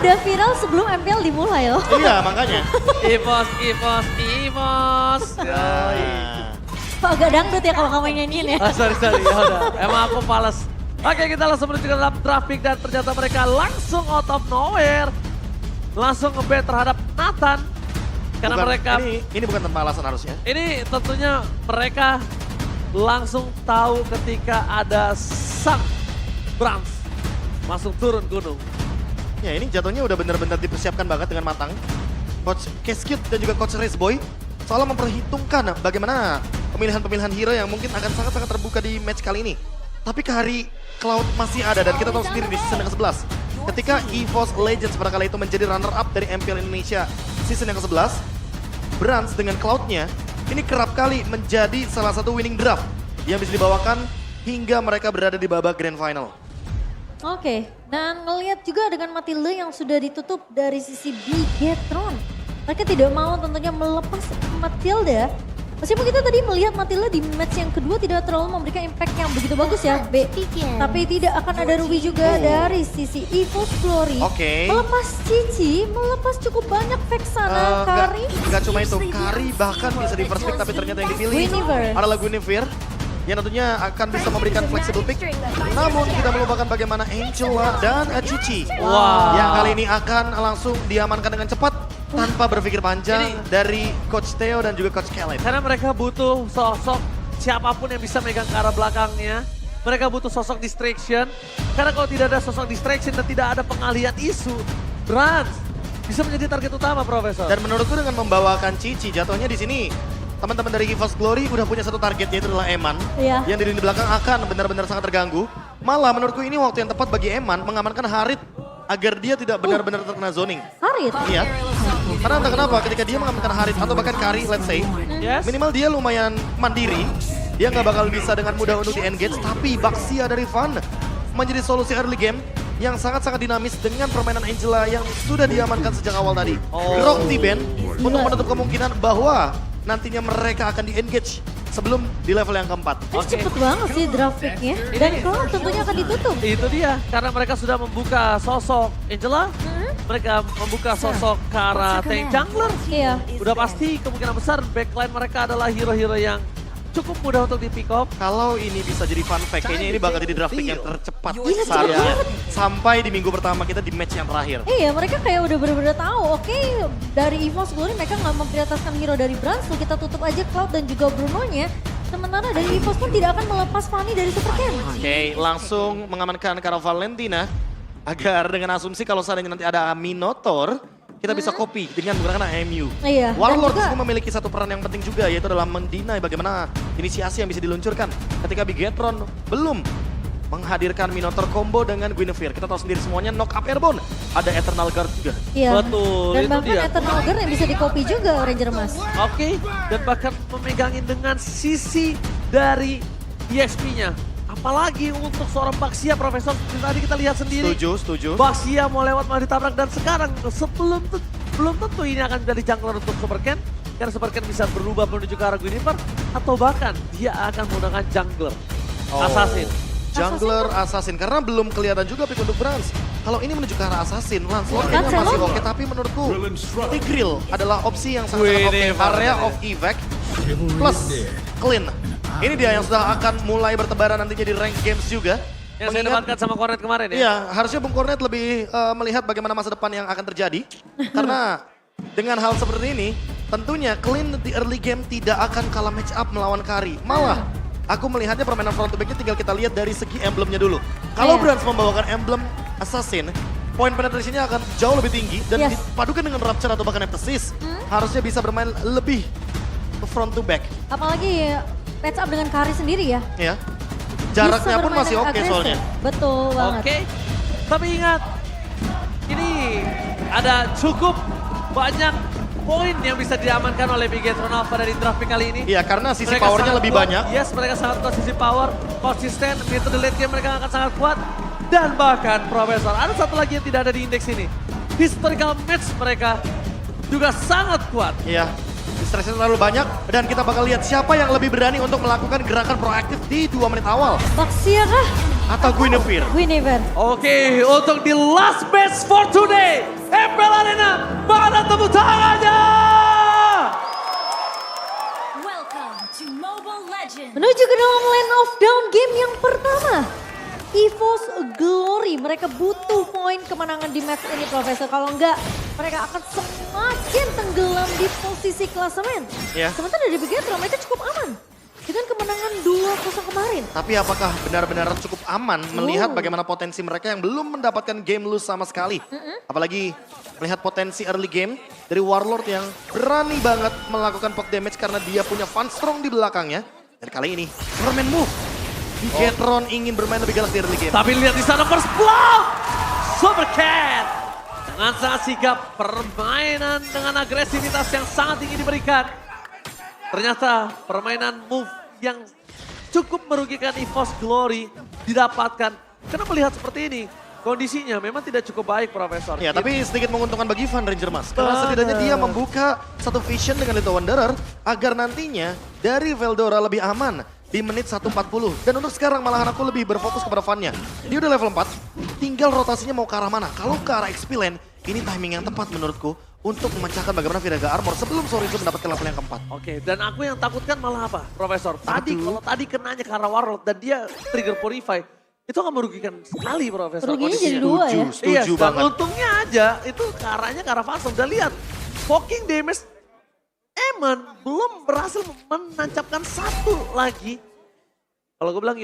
udah viral sebelum MPL dimulai loh. Iya makanya. Ivos. Kok agak dangdut ya kalau kamu nyanyiin ya. Oh, sorry, ya udah. Emang aku males. Oke, kita langsung menuju ke dalam traffic dan ternyata mereka langsung out of nowhere. Langsung nge-ban terhadap Nathan. Karena mereka... Ini bukan tanpa alasan harusnya. Ini tentunya mereka langsung tahu ketika ada sang Brans langsung turun gunung. Ya ini jatuhnya udah benar-benar dipersiapkan banget dengan matang. Coach Keskut dan juga Coach Raceboy soalnya memperhitungkan bagaimana pemilihan-pemilihan hero yang mungkin akan sangat-sangat terbuka di match kali ini. Tapi Kari Cloud masih ada dan kita tahu sendiri di season yang ke-11. Ketika EVOS Legends pada kali itu menjadi runner-up dari MPL Indonesia season yang ke-11, Brans dengan Cloud-nya ini kerap kali menjadi salah satu winning draft yang bisa dibawakan hingga mereka berada di babak grand final. Oke, dan ngelihat juga dengan Matilda yang sudah ditutup dari sisi Bigetron. Mereka tidak mau tentunya melepas Matilda. Meskipun kita tadi melihat Matilda di match yang kedua tidak terlalu memberikan impact yang begitu bagus ya, B. Tapi tidak akan ada rugi juga dari sisi EVOS Glory. Oke. Melepas Cici, melepas cukup banyak Vexana, Kari. Gak cuma itu, Kari bahkan bisa di first pick tapi ternyata yang dipilih Guinevere adalah Guinevere. Yang tentunya akan bisa memberikan flexible pick. Namun tidak melupakan bagaimana Angela dan Cici. Wow. Yang kali ini akan langsung diamankan dengan cepat tanpa berpikir panjang dari Coach Theo dan juga Coach Khaled. Karena mereka butuh sosok siapapun yang bisa megang ke arah belakangnya. Mereka butuh sosok distraction. Karena kalau tidak ada sosok distraction dan tidak ada pengalihan isu, Brans bisa menjadi target utama, Profesor. Dan menurutku dengan membawakan Cici, jatuhnya di sini teman-teman dari EVOS Glory udah punya satu target, yaitu adalah Eman. Iya. Yang di belakang akan benar-benar sangat terganggu. Malah menurutku ini waktu yang tepat bagi Eman mengamankan Harit agar dia tidak benar-benar terkena zoning. Harit? Iya. Karena entah kenapa ketika dia mengamankan Harit atau bahkan Kari, let's say, Yes. minimal dia lumayan mandiri. Dia nggak bakal bisa dengan mudah untuk di-engage. Tapi Baxia dari Van menjadi solusi early game yang sangat-sangat dinamis dengan permainan Angela yang sudah diamankan sejak awal tadi. Rock T-Band untuk menutup kemungkinan bahwa nantinya mereka akan di-engage sebelum di level yang keempat. Ini cepet banget sih draft pick-nya. Dan Cloud tentunya akan ditutup. Itu dia, karena mereka sudah membuka sosok Angela, mereka membuka sosok ke arah tank jungler. Iya. Udah pasti kemungkinan besar backline mereka adalah hero-hero yang cukup mudah untuk di pick up. Kalau ini bisa jadi fun fact, kayaknya ini bakal jadi draft pick yang tercepat Iya, saat cepet banget. sampai di minggu pertama kita di match yang terakhir. Iya, mereka kayak udah bener-bener tahu. Oke, dari EVOS Glory mereka nggak memprioritaskan hero dari Brans, so kita tutup aja Cloud dan juga Bruno-nya. Sementara dari EVOS pun tidak akan melepas Fanny dari Super Ken. Oke, langsung mengamankan Kara Valentina agar dengan asumsi kalau seandainya nanti ada Minotaur, kita bisa copy dengan menggunakan AMU. Iya, dan Warlord juga- ini memiliki satu peran yang penting juga, yaitu adalah mendinai bagaimana inisiasi yang bisa diluncurkan ketika Bigetron belum menghadirkan Minotaur combo dengan Guinevere. Kita tahu sendiri semuanya knock up airborne. Ada Eternal Guard juga. Iya. Betul, Dan itu bahkan dia. Eternal Guard yang bisa di-copy juga Ranger Mas. Oke, dan bahkan memegangin dengan sisi dari EXP-nya. Apalagi untuk seorang Baxia, Profesor, seperti tadi kita lihat sendiri. Setuju. Baxia mau lewat malah ditabrak dan sekarang belum tentu ini akan menjadi jungler untuk Super Ken. Karena Super Ken bisa berubah menuju ke arah Guinevere atau bahkan dia akan menggunakan jungler. Assassin. Jungler Assassin, karena belum kelihatan juga pick untuk Brans. Kalau ini menuju ke arah Assassin, Lancelot Kan kayaknya masih Celon? oke, tapi menurutku Tigreal adalah opsi yang sangat oke. Area of evac plus clean. Ini dia yang sudah akan mulai bertebaran nantinya di rank games juga. Yang saya dapatkan sama Cornet kemarin ya. Iya, harusnya Bung Cornet lebih melihat bagaimana masa depan yang akan terjadi. Karena dengan hal seperti ini, tentunya clean di early game tidak akan kalah match up melawan Kari. Malah, aku melihatnya permainan front to back-nya tinggal kita lihat dari segi emblemnya dulu. Kalau Iya. Brans membawakan emblem Assassin, point penetration-nya akan jauh lebih tinggi. Dan Yes. dipadukan dengan Rapture atau bahkan Neptesis, harusnya bisa bermain lebih front to back. Apalagi patch up dengan Kari sendiri ya. Ya. Jaraknya Bisa pun bermain masih oke agresif. soalnya. Betul banget. Oke, tapi ingat, ini ada cukup banyak poin yang bisa diamankan oleh Bigetron Alpha dari draft pick kali ini. Iya, karena sisi Mereka powernya sangat lebih kuat. banyak. Yes, mereka sangat kuat sisi power, konsisten, metode late game mereka akan sangat kuat. Dan bahkan Profesor, ada satu lagi yang tidak ada di indeks ini. Historical match mereka juga sangat kuat. Iya, distraction terlalu banyak dan kita bakal lihat siapa yang lebih berani untuk melakukan gerakan proaktif di 2 menit awal. Baxia kah? Atau Guinevere. Guinevere. Oke, untuk the last match for today. MPL Arena, mana tepuk tangannya? Welcome to Mobile Legends. Menuju ke dalam lane of down game yang pertama. EVOS Glory, mereka butuh poin kemenangan di match ini Profesor. Kalau enggak, mereka akan semakin tenggelam di posisi klasemen. Ya. Sementara dari Bigetron mereka cukup aman. Dengan kemenangan 2-0 kemarin. Tapi apakah benar-benar cukup aman melihat bagaimana potensi mereka yang belum mendapatkan game lose sama sekali. Apalagi melihat potensi early game dari Warlord yang berani banget melakukan poke damage karena dia punya Fan Strong di belakangnya. Dan kali ini, Superman move. Bigetron ingin bermain lebih galak di early game. Tapi lihat di sana first block. Super Cat. Dengan sangat sigap permainan dengan agresivitas yang sangat tinggi diberikan. Ternyata permainan move yang cukup merugikan EVOS Glory didapatkan. Karena melihat seperti ini, kondisinya memang tidak cukup baik Profesor. Ya, tapi sedikit menguntungkan bagi Van Ranger Mas. Karena setidaknya dia membuka satu vision dengan Little Wanderer agar nantinya dari Veldora lebih aman di menit 1.40. Dan untuk sekarang malahan aku lebih berfokus kepada Van-nya. Dia udah level 4, tinggal rotasinya mau ke arah mana. Kalau ke arah XP lane, ini timing yang tepat menurutku untuk memecahkan bagaimana Viraga Armor sebelum Sorizo mendapatkan level yang keempat. Oke, dan aku yang takutkan malah apa, Profesor? Kalau tadi kenanya ke arah Warlord dan dia trigger Purify, itu akan merugikan sekali Profesor. Ruginya kondisinya. jadi dua ya. Setuju Dan banget. untungnya aja itu ke arahnya ke arah Phantom. Dan lihat, poking damage Eman belum berhasil menancapkan satu lagi. Kalau gue bilang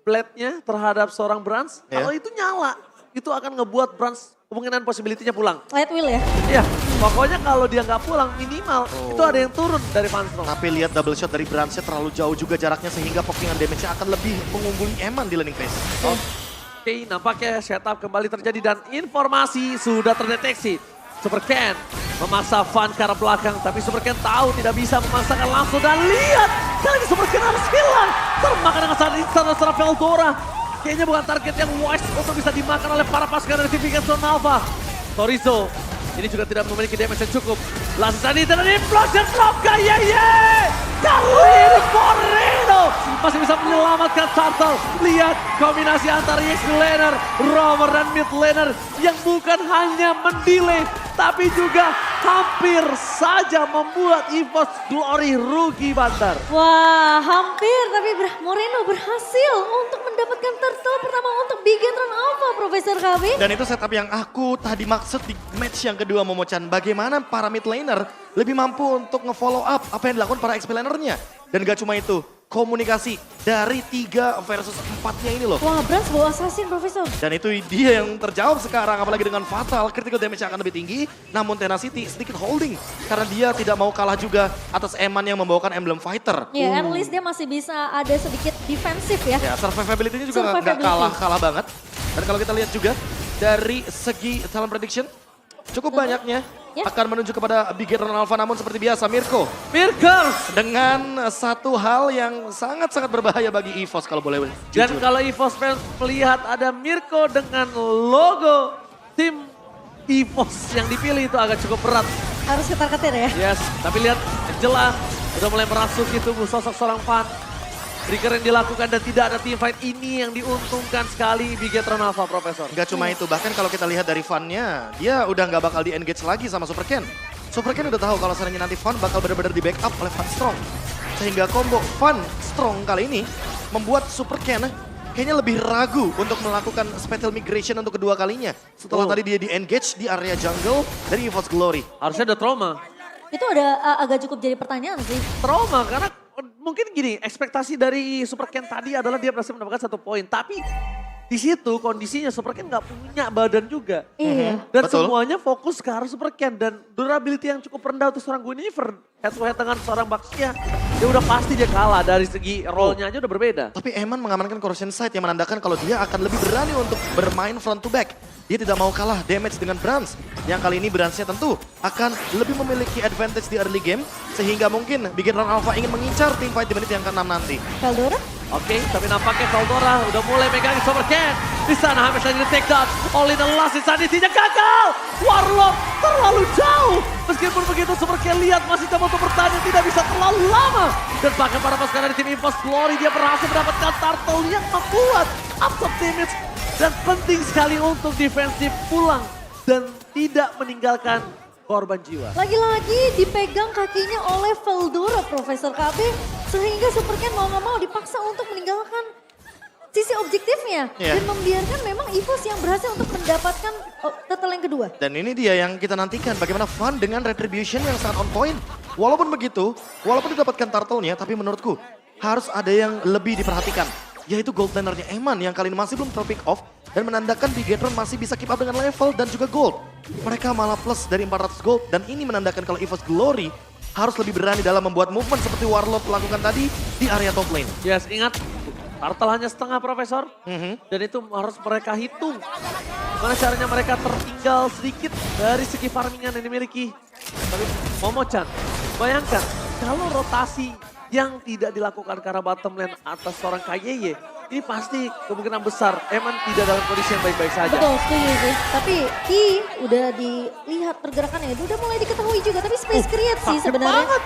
blade-nya terhadap seorang Brans, Ya. kalau itu nyala, itu akan ngebuat Brans kemungkinan possibility-nya pulang. Light wheel ya. Iya, pokoknya kalau dia nggak pulang minimal itu ada yang turun dari Phantom. Tapi lihat double shot dari Bransnya terlalu jauh juga jaraknya sehingga pokingan damage-nya akan lebih mengungguli Eman di laning phase. Oke, nampaknya setup kembali terjadi dan informasi sudah terdeteksi. Super Ken memaksa Van ke arah belakang, tapi Super Ken tahu tidak bisa memaksakan langsung dan lihat kali ini Super Ken harus hilang. Termakan dengan saat instan secara Veldora. Kayaknya bukan target yang wise untuk bisa dimakan oleh para pasukan dari Bigetron Alpha. Sorizo ini juga tidak memiliki damage yang cukup. Langsung tadi dan implosion drop kayak kali ini Moreno masih bisa menyelamatkan Turtle. Lihat kombinasi antara XP laner, roamer dan mid laner yang bukan hanya mendelay tapi juga hampir saja membuat EVOS Glory rugi bantar. Wah, hampir tapi Moreno berhasil untuk mendapatkan turtle pertama untuk Bigetron Alpha, Profesor KB. Dan itu setup yang aku tadi maksud di match yang kedua Momochan. Bagaimana para mid laner lebih mampu untuk nge-follow up apa yang dilakukan para XP lanernya. Dan gak cuma itu, komunikasi dari 3 versus 4-nya ini loh. Wah, Brans bawa assassin, Profesor. Dan itu dia yang terjawab sekarang, apalagi dengan Fatal, critical damage yang akan lebih tinggi. Namun Tenacity sedikit holding, karena dia tidak mau kalah juga atas Eman yang membawakan Emblem Fighter. Ya, at least dia masih bisa ada sedikit defensif ya. Ya, survivability-nya juga nggak Survivability. kalah banget. Dan kalau kita lihat juga dari segi talent prediction, cukup banyaknya Ya. akan menuju kepada Bigetron Alpha. Namun seperti biasa, Mirko Mirkers! dengan satu hal yang sangat-sangat berbahaya bagi EVOS kalau boleh Dan jujur. kalau EVOS fans melihat ada Mirko dengan logo tim EVOS yang dipilih itu agak cukup berat. Harus ketar-ketir ya. Yes, tapi lihat Angela udah mulai merasuki tubuh sosok seorang Van. Trigger yang dilakukan dan tidak ada team fight ini yang diuntungkan sekali Bigetron Alpha, Profesor. Nggak cuma itu, bahkan kalau kita lihat dari Van-nya, dia udah nggak bakal di-engage lagi sama Super Ken. Super Ken udah tahu kalau seandainya nanti Van bakal benar-benar di-backup oleh Van Strong. Sehingga combo Van Strong kali ini membuat Super Ken kayaknya lebih ragu untuk melakukan spatial migration untuk kedua kalinya. Setelah tadi dia di-engage di area jungle dari EVOS Glory. Harusnya ada trauma. Itu ada agak cukup jadi pertanyaan sih. Trauma karena mungkin gini, ekspektasi dari Super Ken tadi adalah dia berhasil mendapatkan 1 poin. Tapi di situ kondisinya Super Ken nggak punya badan juga. Iya. Dan Betul. semuanya fokus ke arah Super Ken. Dan durability yang cukup rendah untuk seorang Guinevere. Head to head dengan seorang Baxia. Ya udah pasti dia kalah dari segi role-nya aja udah berbeda. Tapi Eman mengamankan Corrosion Sight yang menandakan kalau dia akan lebih berani untuk bermain front to back. Dia tidak mau kalah damage dengan Brans. Yang kali ini Bransnya tentu akan lebih memiliki advantage di early game. Sehingga mungkin Bigetron Alpha ingin mengincar tim fight di menit yang ke-6 nanti. Veldora? Oke, tapi nampaknya Veldora udah mulai megang Super Ken. Di sana hampir saja di take down. All in the last insanity-nya gagal. Warlock terlalu jauh. Meskipun begitu Super Ken lihat masih coba untuk bertahan tidak bisa terlalu lama. Dan bahkan para pasukan dari tim EVOS Glory dia berhasil mendapatkan turtle yang membuat absorb damage. Dan penting sekali untuk defensif pulang dan tidak meninggalkan korban jiwa. Lagi-lagi dipegang kakinya oleh Veldora Profesor KB sehingga Super Ken mau gak mau dipaksa untuk meninggalkan sisi objektifnya. Iya. Dan membiarkan memang EVOS yang berhasil untuk mendapatkan turtle yang kedua. Dan ini dia yang kita nantikan, bagaimana Fun dengan retribution yang sangat on point. Walaupun begitu, walaupun didapatkan turtle-nya, tapi menurutku harus ada yang lebih diperhatikan. Yaitu gold lanernya Eman yang kali ini masih belum terpick off dan menandakan Bigetron masih bisa keep up dengan level dan juga gold. Mereka malah plus dari 400 gold dan ini menandakan kalau EVOS Glory harus lebih berani dalam membuat movement seperti Warlord lakukan tadi di area top lane. Yes, ingat turtle hanya setengah Profesor. Dan itu harus mereka hitung. Gimana caranya mereka tertinggal sedikit dari segi farmingan yang dimiliki. Tapi Momo-chan, bayangkan kalau rotasi yang tidak dilakukan karena bottom lane atas seorang KYY, ini pasti kemungkinan besar Eman tidak dalam kondisi yang baik-baik saja. Betul, setuju sih. Tapi Ki udah dilihat pergerakannya, itu udah mulai diketahui juga. Tapi space create sih Sakit sebenarnya. banget.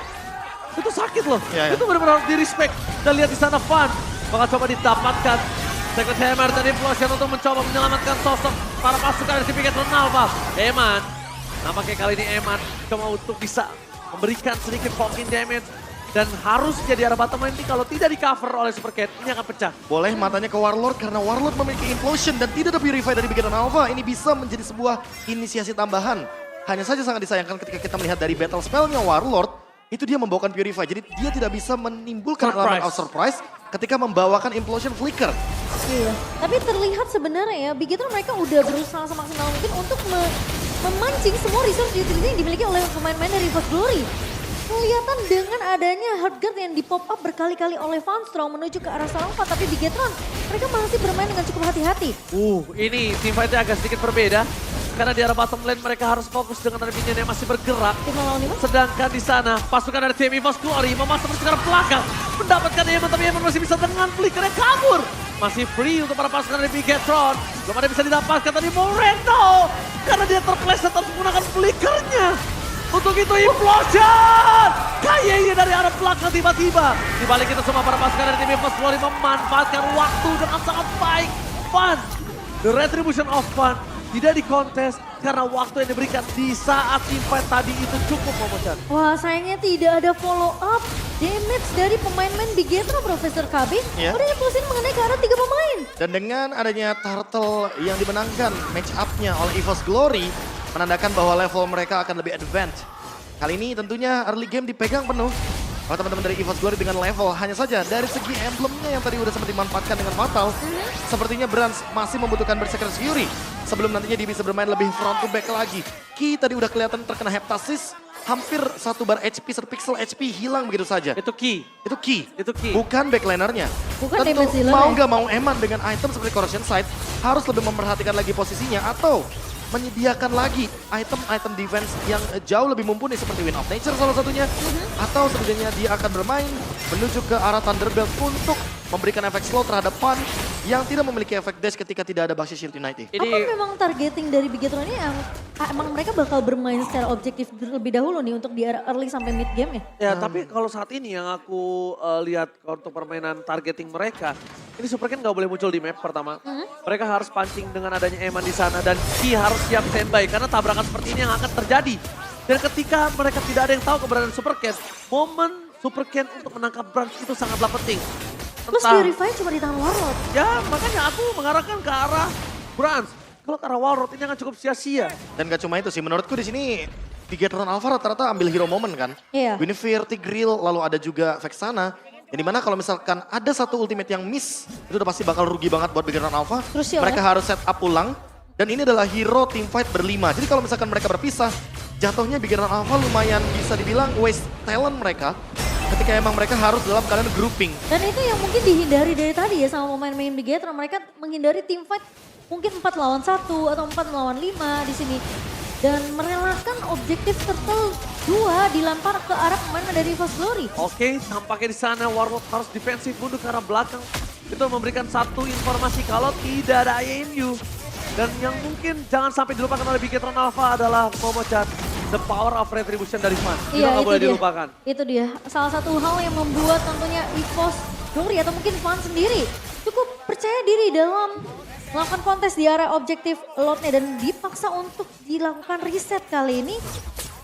Itu sakit loh. Ya, ya. Itu benar-benar harus di-respect. Dan lihat di sana Fun bakal coba didapatkan Secret Hammer dan Implosion untuk mencoba menyelamatkan sosok para pasukan dari Bigetron Alpha. Eman, nampaknya kali ini Eman cuma untuk bisa memberikan sedikit poking damage. Dan harus jadi arah bottom lane ini kalau tidak di cover oleh Super Cat, ini akan pecah. Boleh matanya ke Warlord karena Warlord memiliki implosion dan tidak ada Purify dari Bigetron Alpha. Ini bisa menjadi sebuah inisiasi tambahan. Hanya saja sangat disayangkan ketika kita melihat dari battle spellnya Warlord, itu dia membawakan Purify. Jadi dia tidak bisa menimbulkan elemen of surprise ketika membawakan implosion flicker. Iya. Tapi terlihat sebenarnya ya, Bigetron mereka udah berusaha semaksimal mungkin untuk memancing semua resource utility yang dimiliki oleh pemain-pemain dari EVOS Glory. Kelihatan dengan adanya Heartguard yang di-pop up berkali-kali oleh Funstrong menuju ke arah Sarangpa, tapi Bigetron mereka masih bermain dengan cukup hati-hati. Ini team fight-nya agak sedikit berbeda. Karena di arah bottom lane mereka harus fokus dengan ada minion yang masih bergerak. 5 lawan 5. Sedangkan di sana pasukan dari tim EVOS Glory memasang ke arah belakang. Mendapatkan Eman, tapi Eman masih bisa dengan flickernya kabur. Masih free untuk para pasukan dari Bigetron. Belum ada bisa didapatkan tadi Moreno. Karena dia terpleset harus menggunakan flickernya. Untuk itu implosion! KYY dari arah belakang tiba-tiba. Di balik itu semua para pasukan dari tim EVOS Glory memanfaatkan waktu dengan sangat baik. Fun, the retribution of Fun tidak dikontes karena waktu yang diberikan di saat teamfight tadi itu cukup Momo-chan. Wah, sayangnya tidak ada follow up damage dari pemain-pemain Bigetron Profesor KB. Ya. Udah implosin mengenai ke arah 3 pemain. Dan dengan adanya turtle yang dimenangkan match up-nya oleh EVOS Glory, menandakan bahwa level mereka akan lebih advance. Kali ini tentunya early game dipegang penuh oleh teman-teman dari EVOS Glory dengan level. Hanya saja dari segi emblemnya yang tadi udah sempat dimanfaatkan dengan fatal, sepertinya Brans masih membutuhkan Berserker's Fury sebelum nantinya dia bisa bermain lebih front to back lagi. Ki tadi udah kelihatan terkena heptasis, hampir 1 bar HP, 1 pixel HP hilang begitu saja. Itu key. Itu Ki, Itu Ki. bukan backlinernya. Bukan Tentu damage dealer mau ya. nggak mau Eman dengan item seperti Corrosion Sight harus lebih memperhatikan lagi posisinya atau menyediakan lagi item-item defense yang jauh lebih mumpuni seperti Wind of Nature salah satunya. Atau sebenarnya dia akan bermain menuju ke arah Thunderbelt untuk memberikan efek slow terhadap Fun yang tidak memiliki efek dash ketika tidak ada Baxi Shield United. Apa memang targeting dari Bigetron ini yang emang mereka bakal bermain secara objektif terlebih dahulu nih untuk di arah early sampai mid game ya? Ya, tapi kalau saat ini yang aku lihat untuk permainan targeting mereka, ini Super Ken nggak boleh muncul di map pertama. Mereka harus pancing dengan adanya Eman di sana dan Ki harus siap standby karena tabrakan seperti ini yang akan terjadi. Dan ketika mereka tidak ada yang tahu keberadaan Super Ken, momen Super Ken untuk menangkap Brans itu sangatlah penting. Plus Purify cuma di tangan Warlord. Ya, makanya aku mengarahkan ke arah Brans. Kalau ke arah Warlord ini akan cukup sia-sia. Dan gak cuma itu sih, menurutku di sini Bigetron Alpha rata-rata ambil hero moment kan. Iya. Guinevere, Tigreal, lalu ada juga Vexana. Yang dimana kalau misalkan ada satu ultimate yang miss, itu udah pasti bakal rugi banget buat Bigetron Alpha. Krusial, Mereka ya? harus set up ulang. Dan ini adalah hero team fight berlima. Jadi kalau misalkan mereka berpisah, jatuhnya Bigetron Alpha lumayan bisa dibilang waste talent mereka. Ketika emang mereka harus dalam keadaan grouping. Dan itu yang mungkin dihindari dari tadi ya sama pemain-pemain Bigetron. Mereka menghindari team fight mungkin 4 lawan 1 atau 4 lawan 5 di sini. Dan merelakan objektif turtle 2 dilempar ke arah pemain dari EVOS Glory. Oke, tampaknya di sana Warlord harus defensif mundur ke arah belakang. Itu memberikan satu informasi kalau tidak ada IMU. Dan yang mungkin jangan sampai dilupakan oleh Bigetron Alpha adalah Momo-chan. The power of retribution dari Fun. Itu nggak boleh dilupakan. Itu dia. Salah satu hal yang membuat tentunya EVOS Glory atau mungkin Fun sendiri cukup percaya diri dalam melakukan kontes di area objektif Lordnya dan dipaksa untuk dilakukan reset kali ini.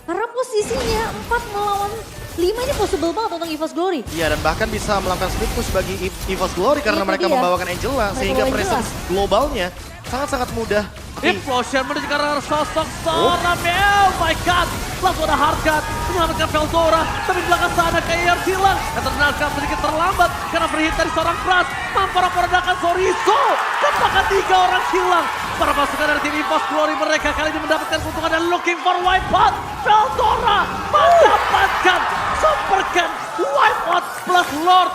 Karena posisinya 4 melawan 5 ini possible banget untuk EVOS Glory. Iya, dan bahkan bisa melakukan split push bagi EVOS Glory karena Itu mereka dia. membawakan Angela. Mereka Sehingga bawa presence globalnya sangat-sangat mudah. Implosion menuju ke arah sosok seorang oh my god. Langsung ada Hardcat menyelamatkan Veldora. Tapi di belakang sana kayak hilang. Eternalkan sedikit terlambat karena free hit dari seorang Brans. Memporak-porandakan Sorizo. Dan bahkan 3 orang hilang. Para pasukan dari tim EVOS Glory mereka kali ini mendapatkan keuntungan dan looking for wipeout. Veldora mendapatkan Super Ken wipeout plus Lord.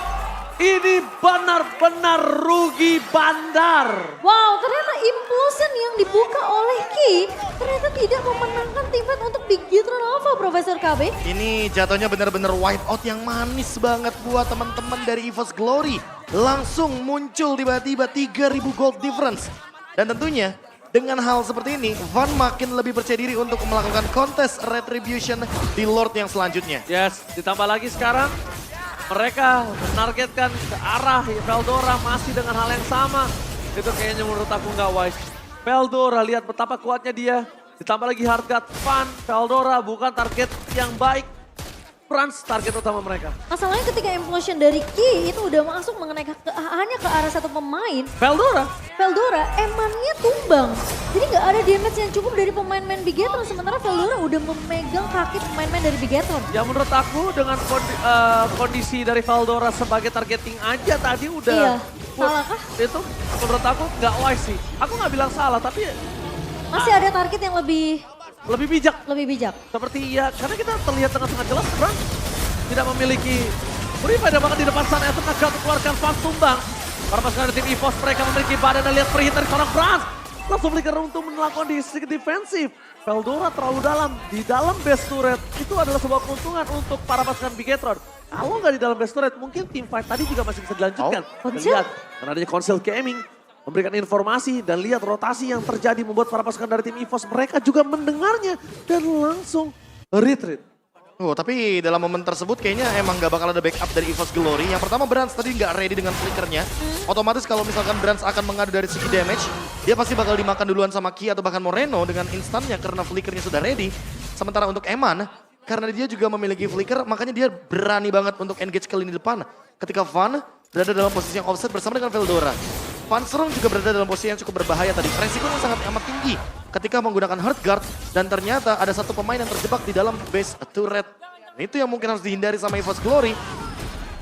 Ini benar-benar rugi bandar. Wow, ternyata Implosion yang dibuka oleh Ki ternyata tidak memenangkan tim fight untuk Big Gitron Alpha, Profesor KB. Ini jatuhnya benar-benar wipeout yang manis banget buat teman-teman dari EVOS Glory. Langsung muncul tiba-tiba 3000 gold difference. Dan tentunya dengan hal seperti ini, Van makin lebih percaya diri untuk melakukan kontes Retribution di Lord yang selanjutnya. Yes, ditambah lagi sekarang mereka menargetkan ke arah Veldora masih dengan hal yang sama. Itu kayaknya menurut aku nggak wise. Veldora lihat betapa kuatnya dia. Ditambah lagi Hardcat, Van, Veldora bukan target yang baik. Brans target utama mereka. Masalahnya ketika Implosion dari Ki itu udah masuk mengenai hanya ke arah satu pemain, Veldora Veldora emannya tumbang. Jadi nggak ada damage yang cukup dari pemain-pemain Bigetron. Sementara Veldora udah memegang kaki pemain-pemain dari Bigetron. ya menurut aku dengan kondisi dari Veldora sebagai targeting aja tadi udah. Iya, salahkah? Itu menurut aku nggak wise sih. Aku nggak bilang salah tapi Masih ada target yang lebih bijak. bijak. Seperti ya, karena kita terlihat dengan sangat jelas Brans tidak memiliki Purify dan bahkan di depan sana Ethan gagal keluarkan Van tumbang. Para pasukan dari tim EVOS mereka memiliki badan dan lihat free hit dari seorang Brans. Langsung flicker untuk melakukan sedikit defensif. Veldora terlalu dalam, di dalam base turret itu adalah sebuah keuntungan untuk para pasukan Bigetron. Kalau nggak di dalam base turret mungkin team fight tadi juga masih bisa dilanjutkan. Dan Konsel? lihat, karena adanya Konsel Gaming memberikan informasi dan lihat rotasi yang terjadi membuat para pasukan dari tim EVOS mereka juga mendengarnya dan langsung retreat. Oh, tapi dalam momen tersebut kayaknya emang gak bakal ada backup dari EVOS Glory. Yang pertama Brans tadi gak ready dengan flickernya. Otomatis kalau misalkan Brans akan mengadu dari segi damage, dia pasti bakal dimakan duluan sama Ki atau bahkan Moreno dengan instannya karena flickernya sudah ready. Sementara untuk Eman, karena dia juga memiliki flicker, makanya dia berani banget untuk engage ke lini depan. Ketika Van berada dalam posisi yang offset bersama dengan Veldora. Van Strong juga berada dalam posisi yang cukup berbahaya tadi. Resikonya sangat amat tinggi ketika menggunakan hard guard dan ternyata ada satu pemain yang terjebak di dalam base turret. Itu yang mungkin harus dihindari sama EVOS Glory.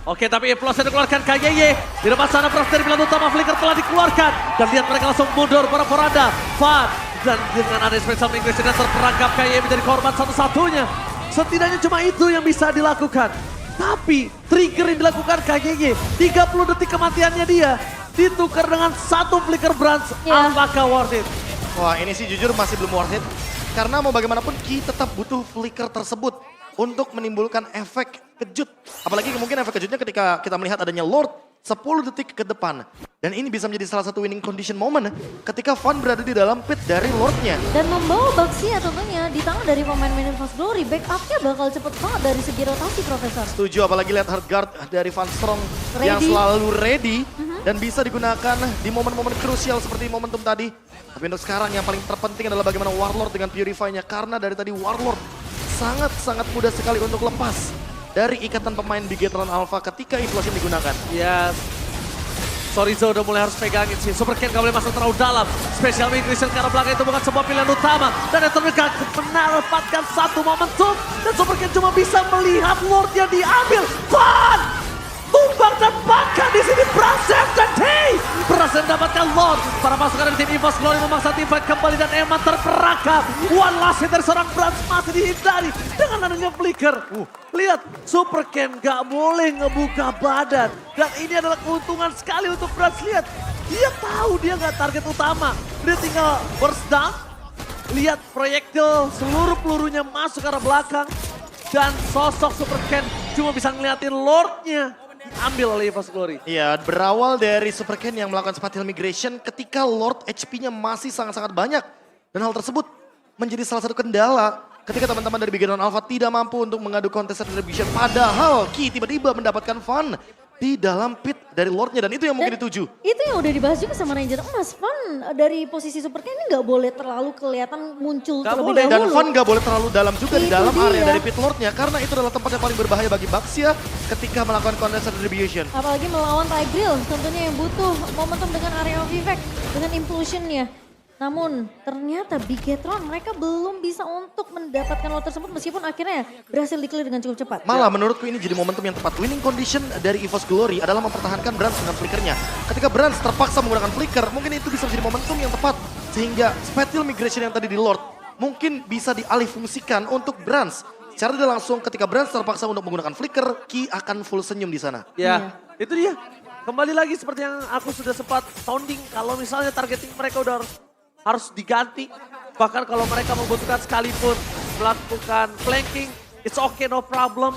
Oke, tapi Implosion dikeluarkan KYY. Di depan sana Brans dari pelan utama flicker telah dikeluarkan. Dan lihat mereka langsung mundur para Poranda. Van dan dengan ada special migration dan terperangkap KYY menjadi korban satu-satunya. Setidaknya cuma itu yang bisa dilakukan. Tapi trigger yang dilakukan KYY. 30 detik kematiannya dia. Ditukar dengan satu flicker Brans. Ya. Apakah worth it? Wah, ini sih jujur masih belum worth it. Karena mau bagaimanapun Ki tetap butuh flicker tersebut untuk menimbulkan efek kejut. Apalagi mungkin efek kejutnya ketika kita melihat adanya Lord 10 detik ke depan. Dan ini bisa menjadi salah satu winning condition moment ketika Van berada di dalam pit dari Lordnya. Dan membawa Baxia tentunya di tangan dari pemain-pemain EVOS Glory. Backupnya bakal cepet banget dari segi rotasi, Profesor. Setuju, apalagi lihat hard guard dari Van Strong yang Ready. selalu ready. Dan bisa digunakan di momen-momen krusial seperti momentum tadi. Tapi untuk sekarang yang paling terpenting adalah bagaimana Warlord dengan Purify-nya. Karena dari tadi Warlord sangat-sangat mudah sekali untuk lepas dari ikatan pemain Bigetron Alpha ketika Implosion digunakan. Yes. Sorizo udah mulai harus pegangin sih. Super Ken gak boleh masuk terlalu dalam. Special migration ke arah belakang itu bukan sebuah pilihan utama. Dan yang terdekat mendapatkan satu momentum. Dan Super Ken cuma bisa melihat Lordnya diambil. Van! Tumbang dan bahkan di sini Brasem dan Tay. Brasem mendapatkan Lord. Para pasukan dari tim EVOS Glory memaksa tim fight kembali dan Eman terperangkap. One last hit dari seorang Brans masih dihindari dengan adanya flicker. Lihat, Super Ken gak boleh ngebuka badan. Dan ini adalah keuntungan sekali untuk Brans. Lihat, dia tahu dia gak target utama. Dia tinggal burst down. Lihat proyektil seluruh pelurunya masuk ke arah belakang. Dan sosok Super Ken cuma bisa ngeliatin Lordnya diambil oleh EVOS Glory. Iya, berawal dari Super Ken yang melakukan spatial migration ketika Lord HP-nya masih sangat-sangat banyak. Dan hal tersebut menjadi salah satu kendala ketika teman-teman dari Bigetron Alpha tidak mampu untuk mengadu kontes retribution. Padahal Ki tiba-tiba mendapatkan Van di dalam pit dari Lordnya dan itu yang mungkin dituju. Itu yang udah dibahas juga sama Ranger Emas. Van dari posisi Super King ini gak boleh terlalu kelihatan muncul Nggak terlebih boleh. dahulu. Dan Van gak boleh terlalu dalam juga di Itu dalam area dia. dari pit Lordnya karena itu adalah tempat yang paling berbahaya bagi Baxia ketika melakukan contested distribution. Apalagi melawan Tigreal tentunya yang butuh momentum dengan area of effect, dengan implosionnya. Namun ternyata Bigetron mereka belum bisa untuk mendapatkan lot tersebut meskipun akhirnya berhasil di-clear dengan cukup cepat. Malah menurutku ini jadi momentum yang tepat. Winning condition dari EVOS Glory adalah mempertahankan Brans dengan flickernya. Ketika Brans terpaksa menggunakan flicker, mungkin itu bisa menjadi momentum yang tepat. Sehingga spatial migration yang tadi di Lord mungkin bisa dialihfungsikan untuk Brans. Secara tidak langsung ketika Brans terpaksa untuk menggunakan flicker, Ki akan full senyum di sana. Ya, itu dia. Kembali lagi seperti yang aku sudah sempat sounding. Kalau misalnya targeting mereka udah harus diganti. Bahkan kalau mereka membutuhkan sekalipun melakukan flanking, it's okay, no problem.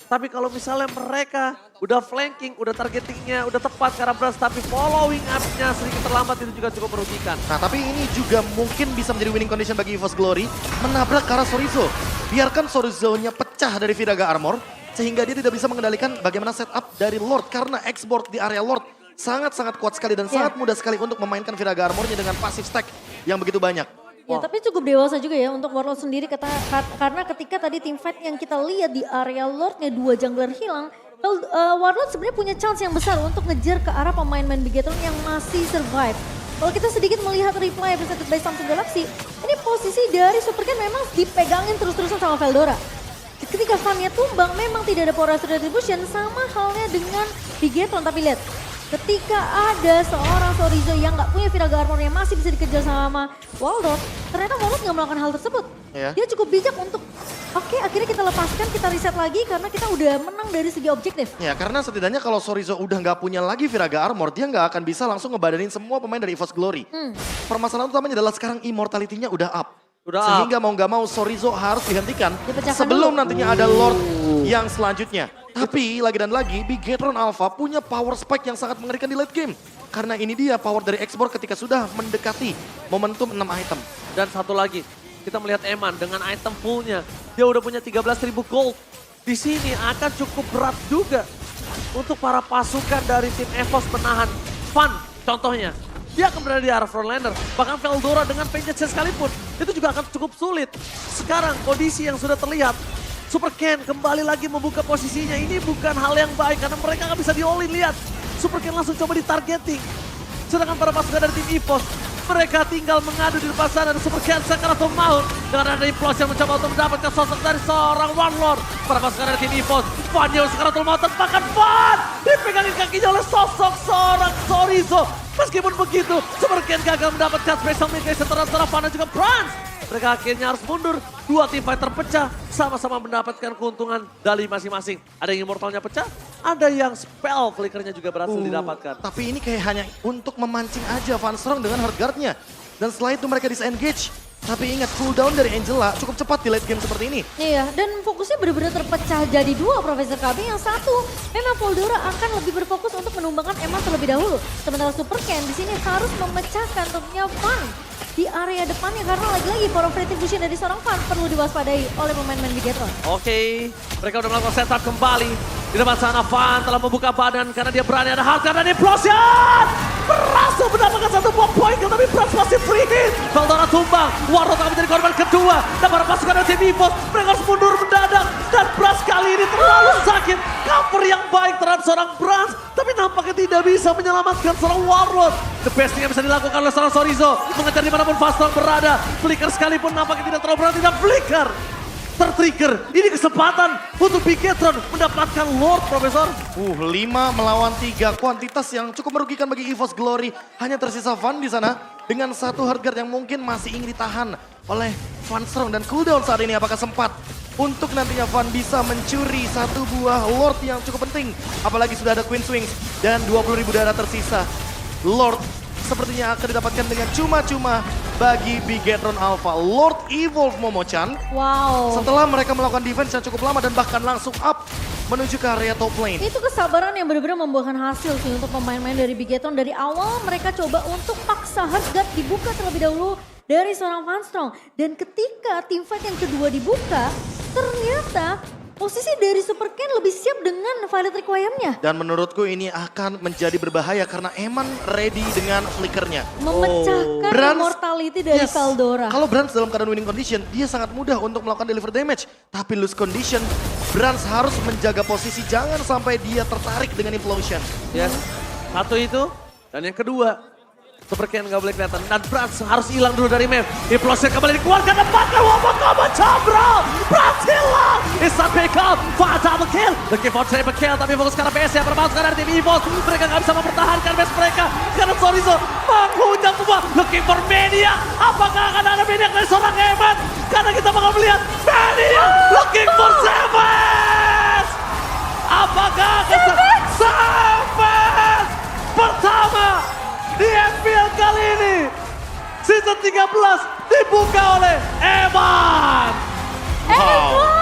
Tapi kalau misalnya mereka udah flanking, udah targetingnya udah tepat karena Brans, tapi following up-nya sedikit terlambat itu juga cukup merugikan. Nah tapi ini juga mungkin bisa menjadi winning condition bagi EVOS Glory. Menabrak ke arah Sorizo. Biarkan Sorizo-nya pecah dari Viraga Armor. Sehingga dia tidak bisa mengendalikan bagaimana setup dari Lord. Karena export di area Lord sangat-sangat kuat sekali dan sangat mudah sekali untuk memainkan Viraga Armornya dengan passive stack yang begitu banyak. Ya tapi cukup dewasa juga ya untuk Warlord sendiri karena ketika tadi team fight yang kita lihat di area Lordnya 2 jungler hilang. Warlord sebenarnya punya chance yang besar untuk ngejar ke arah pemain-pemain Bigetron yang masih survive. Kalau kita sedikit melihat replay presented by Samsung Galaxy, ini posisi dari Super Ken memang dipegangin terus-terusan sama Veldora. Ketika Van-nya tumbang memang tidak ada power retribution sama halnya dengan Bigetron, tapi lihat. Ketika ada seorang Sorizo yang gak punya Viraga Armor yang masih bisa dikejar sama Waldorf, ternyata Waldorf gak melakukan hal tersebut. Ya. Dia cukup bijak untuk, oke, akhirnya kita lepaskan, kita reset lagi karena kita udah menang dari segi objektif. Ya karena setidaknya kalau Sorizo udah nggak punya lagi Viraga Armor, dia nggak akan bisa langsung ngebadanin semua pemain dari EVOS Glory. Permasalahan utamanya adalah sekarang immortality-nya udah up. Sehingga mau nggak mau Sorizo harus dihentikan Dipecahkan sebelum dulu. nantinya ada Lord yang selanjutnya. Tapi lagi dan lagi Bigetron Alpha punya power spike yang sangat mengerikan di late game. Karena ini dia power dari export ketika sudah mendekati momentum 6 item. Dan satu lagi, kita melihat Eman dengan item fullnya. Dia udah punya 13.000 gold. Di sini akan cukup berat juga untuk para pasukan dari tim EVOS menahan Van contohnya. Dia akan berada di arah frontlaner. Bahkan Veldora dengan Vengeance sekalipun, itu juga akan cukup sulit. Sekarang kondisi yang sudah terlihat, Super Ken kembali lagi membuka posisinya. Ini bukan hal yang baik karena mereka nggak bisa di-all-in. Lihat, Super Ken langsung coba di-targeting. Sedangkan para pasukan dari tim EVOS, mereka tinggal mengadu di depan sana. Dan Super Ken Sakaratul Maut dengan ada implosion yang mencoba untuk mendapatkan sosok dari seorang Warlord. Para pasukan dari tim EVOS, Van yang Sakaratul Maut terpakan Van. Dipegangin kakinya oleh sosok seorang Sorizo. Meskipun begitu, Super Ken gagal mendapatkan special migration terhadap Van dan juga Brans. Mereka akhirnya harus mundur. Dua tim fight terpecah, sama-sama mendapatkan keuntungan dari masing-masing. Ada yang immortalnya pecah, ada yang spell flickernya juga berhasil didapatkan. Tapi ini kayak hanya untuk memancing aja Van Strong dengan hard guard-nya. Dan setelah itu mereka disengage. Tapi ingat cooldown dari Angela cukup cepat di late game seperti ini. Iya, dan fokusnya benar-benar terpecah jadi dua Profesor KB. Yang satu, memang Veldora akan lebih berfokus untuk menumbangkan Eman terlebih dahulu. Sementara Super Ken di sini harus memecahkan tentunya Van di area depannya karena lagi-lagi power of retribution dari seorang Van perlu diwaspadai oleh pemain-pemain Bigetron. Oke, mereka udah melakukan setup kembali. Di depan sana Van telah membuka badan karena dia berani ada hardcore dan implosion. Berhasil mendapatkan satu buah poin tapi Brans masih free hit. Veldora tumbang, Warlord akan menjadi korban kedua. Dan para pasukan dari tim EVOS, mereka harus mundur mendadak. Dan Brans kali ini terlalu sakit. Cover yang baik terhadap seorang Brans. Tapi nampaknya tidak bisa menyelamatkan seorang Warlord. The best thing yang bisa dilakukan oleh seorang Sorizo. Mengejar dimanapun Fastron berada. Flicker sekalipun nampaknya tidak terlalu berarti dan Flicker tertrigger. Ini kesempatan untuk Bigetron mendapatkan Lord, Profesor. 5 melawan 3, kuantitas yang cukup merugikan bagi EVOS Glory. Hanya tersisa Van di sana dengan satu hard guard yang mungkin masih ingin ditahan oleh Van Strong. Dan cooldown saat ini apakah sempat untuk nantinya Van bisa mencuri satu buah Lord yang cukup penting. Apalagi sudah ada Queen's Wings dan 20.000 darah tersisa. Lord sepertinya akan didapatkan dengan cuma-cuma bagi Bigetron Alpha. Lord Evolve Momo-chan. Wow. Setelah mereka melakukan defense yang cukup lama dan bahkan langsung up menuju ke area top lane. Itu kesabaran yang benar-benar membuahkan hasil sih untuk pemain-pemain dari Bigetron. Dari awal mereka coba untuk paksa hardguard dibuka terlebih dahulu dari seorang Van Strong. Dan ketika team fight yang kedua dibuka, ternyata posisi dari Super Ken lebih siap dengan Violet Requiem-nya. Dan menurutku ini akan menjadi berbahaya karena Eman ready dengan flickernya. Memecahkan Brans- immortality dari Yes. Veldora. Kalau Brans dalam keadaan winning condition, dia sangat mudah untuk melakukan deliver damage. Tapi lose condition, Brans harus menjaga posisi jangan sampai dia tertarik dengan implosion. Yes, satu itu. Dan yang kedua, Super Ken nggak boleh kelihatan. Dan Brans harus hilang dulu dari map. Implosion kembali dikeluarkan depan. Wabakama Cabral. Brans hilang. Isaac pick up. Fast double kill. Looking for triple kill. Tapi fokus karena PS yang bermaus karena tim EVOS. Mereka nggak bisa mempertahankan base mereka. Karena Sorizo menghujam semua. Looking for Mania. Apakah akan ada Mania dari seorang Eman? Karena kita bakal melihat Mania. Looking for Savage. Apakah Savage pertama di FPL kali ini season 13 dibuka oleh Eman. Wow.